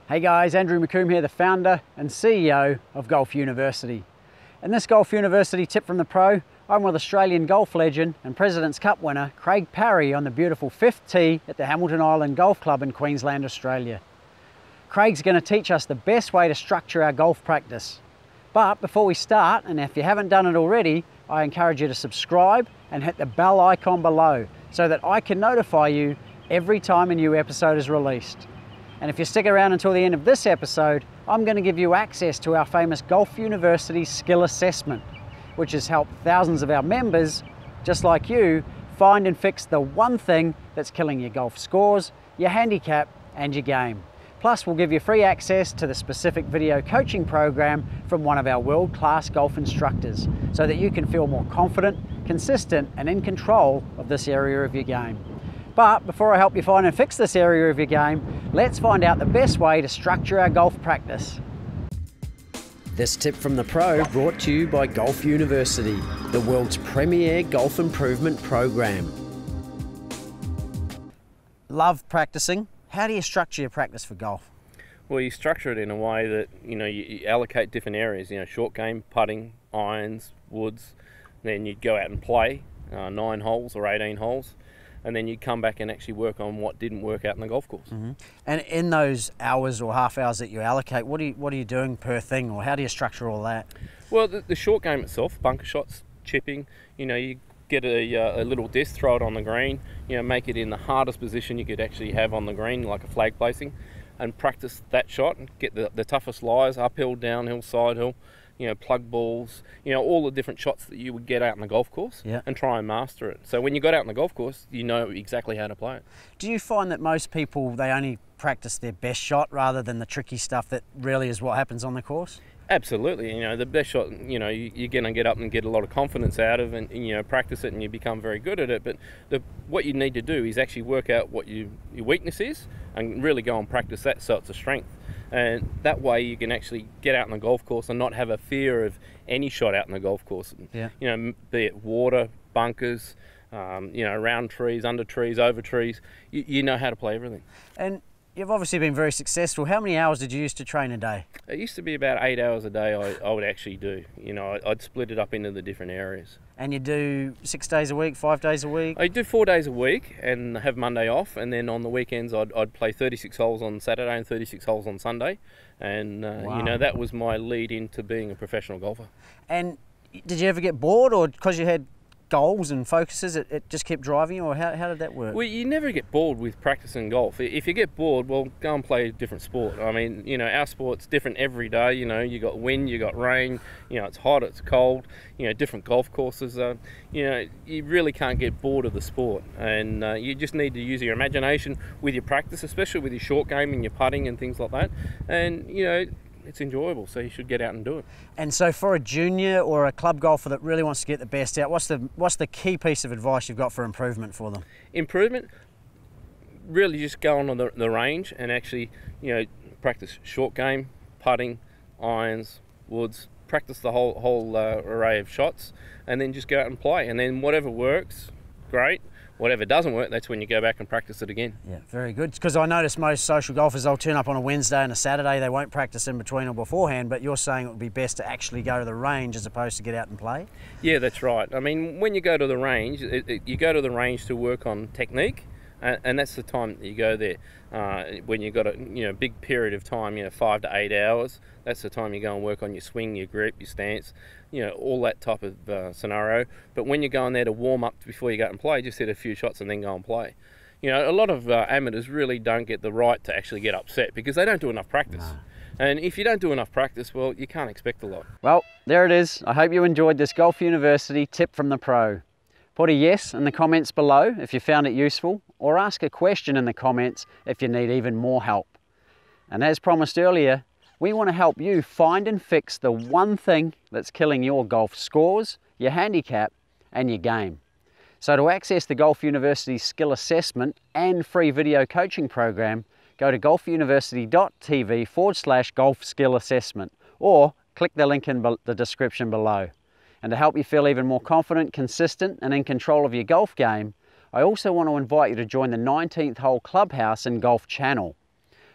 Hey guys, Andrew McCombe here, the founder and CEO of Golf University. In this Golf University tip from the pro, I'm with Australian golf legend and President's Cup winner Craig Parry on the beautiful 5th tee at the Hamilton Island Golf Club in Queensland, Australia. Craig's going to teach us the best way to structure our golf practice. But before we start, and if you haven't done it already, I encourage you to subscribe and hit the bell icon below so that I can notify you every time a new episode is released. And if you stick around until the end of this episode, I'm going to give you access to our famous Golf University Skill Assessment, which has helped thousands of our members, just like you, find and fix the one thing that's killing your golf scores, your handicap, and your game. Plus, we'll give you free access to the specific video coaching program from one of our world-class golf instructors so that you can feel more confident, consistent, and in control of this area of your game. But before I help you find and fix this area of your game, let's find out the best way to structure our golf practice. This tip from the pro brought to you by Golf University, the world's premier golf improvement program. Love practicing. How do you structure your practice for golf? Well, you structure it in a way that, you allocate different areas, short game, putting, irons, woods, then you'd go out and play 9 holes or 18 holes. And then you come back and actually work on what didn't work out in the golf course. Mm-hmm. And in those hours or half hours that you allocate, what are you doing per thing, or how do you structure all that? Well, the short game itself, bunker shots, chipping, you get a little disc, throw it on the green, make it in the hardest position you could actually have on the green, like a flag placing, and practice that shot and get the toughest lies, uphill, downhill, side hill, plug balls, all the different shots that you would get out in the golf course, yeah, and try and master it. So when you got out in the golf course, you know exactly how to play it. Do you find that most people, they only practice their best shot rather than the tricky stuff that really is what happens on the course? Absolutely. The best shot, you're going to get up and get a lot of confidence out of, and practice it and you become very good at it. But what you need to do is actually work out what your weakness is and really go and practice that so it's a strength. And that way you can actually get out in the golf course and not have a fear of any shot out in the golf course. Yeah. Be it water, bunkers, around trees, under trees, over trees. You know how to play everything. And you've obviously been very successful. How many hours did you used to train a day? It used to be about 8 hours a day I would actually do. I'd split it up into the different areas. And you do 6 days a week, 5 days a week? I do 4 days a week and have Monday off, and then on the weekends I'd play 36 holes on Saturday and 36 holes on Sunday. And wow, that was my lead into being a professional golfer. And did you ever get bored, or because you had goals and focuses, it just kept driving you, or how did that work? Well, you never get bored with practicing golf. If you get bored, well, go and play a different sport. I mean, our sport's different every day. You got wind, you got rain, it's hot, it's cold, different golf courses. You really can't get bored of the sport, and you just need to use your imagination with your practice, especially with your short game and your putting and things like that. And, it's enjoyable, so you should get out and do it. And so for a junior or a club golfer that really wants to get the best out, what's the key piece of advice you've got for improvement for them? Improvement? Really just go on the range and actually, practice short game, putting, irons, woods, practice the whole array of shots, and then just go out and play. And then whatever works, great. Whatever doesn't work, that's when you go back and practice it again. Yeah, very good. Because I notice most social golfers, they'll turn up on a Wednesday and a Saturday. They won't practice in between or beforehand, but you're saying it would be best to actually go to the range as opposed to get out and play? Yeah, that's right. I mean, when you go to the range, you go to the range to work on technique, and that's the time that you go there. When you've got a big period of time, 5 to 8 hours, that's the time you go and work on your swing, your grip, your stance, all that type of scenario. But when you're going there to warm up before you go and play, just hit a few shots and then go and play. A lot of amateurs really don't get the right to actually get upset because they don't do enough practice. No. And if you don't do enough practice, well, you can't expect a lot. Well, there it is. I hope you enjoyed this Golf University tip from the pro. Put a yes in the comments below if you found it useful, or ask a question in the comments if you need even more help. And as promised earlier, we want to help you find and fix the one thing that's killing your golf scores, your handicap, and your game. So to access the Golf University Skill Assessment and free video coaching program, go to golfuniversity.tv/golf skill assessment, or click the link in the description below. And to help you feel even more confident, consistent, and in control of your golf game, I also want to invite you to join the 19th Hole Clubhouse and Golf Channel.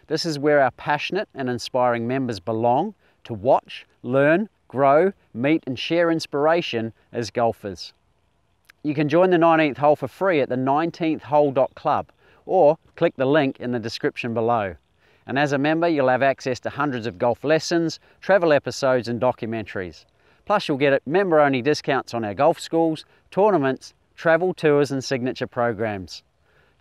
This is where our passionate and inspiring members belong to watch, learn, grow, meet and share inspiration as golfers. You can join the 19th hole for free at the 19thhole.club or click the link in the description below. And as a member, you'll have access to hundreds of golf lessons, travel episodes and documentaries. Plus you'll get member-only discounts on our golf schools, tournaments, travel tours and signature programs.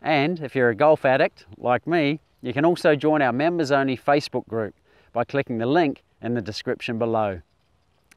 And if you're a golf addict like me, you can also join our members-only Facebook group by clicking the link in the description below.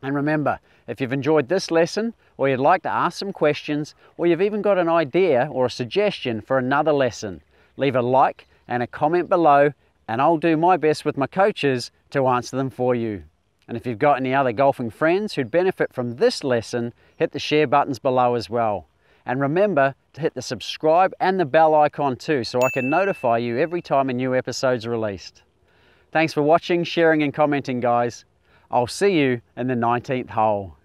And remember, if you've enjoyed this lesson, or you'd like to ask some questions, or you've even got an idea or a suggestion for another lesson, leave a like and a comment below, and I'll do my best with my coaches to answer them for you. And if you've got any other golfing friends who'd benefit from this lesson, hit the share buttons below as well. And remember to hit the subscribe and the bell icon too, so I can notify you every time a new episode's released. Thanks for watching, sharing and commenting, guys. I'll see you in the 19th hole.